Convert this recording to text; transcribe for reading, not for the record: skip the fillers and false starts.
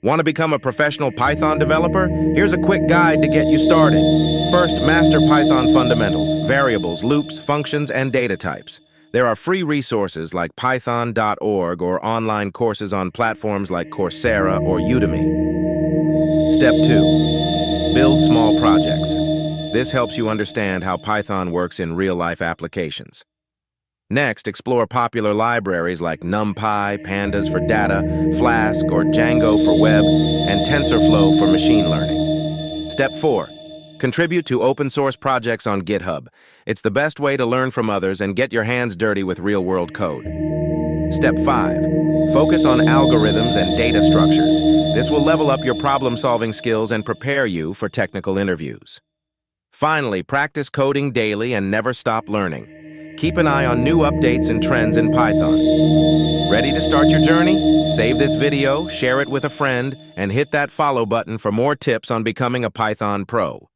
Want to become a professional Python developer? Here's a quick guide to get you started. First, master Python fundamentals, variables, loops, functions, and data types. There are free resources like python.org or online courses on platforms like Coursera or Udemy. Step 2. Build small projects. This helps you understand how Python works in real-life applications. Next, explore popular libraries like NumPy, Pandas for data, Flask or Django for web, and TensorFlow for machine learning. Step 4. Contribute to open-source projects on GitHub. It's the best way to learn from others and get your hands dirty with real-world code. Step 5. Focus on algorithms and data structures. This will level up your problem-solving skills and prepare you for technical interviews. Finally, practice coding daily and never stop learning. Keep an eye on new updates and trends in Python. Ready to start your journey? Save this video, share it with a friend, and hit that follow button for more tips on becoming a Python pro.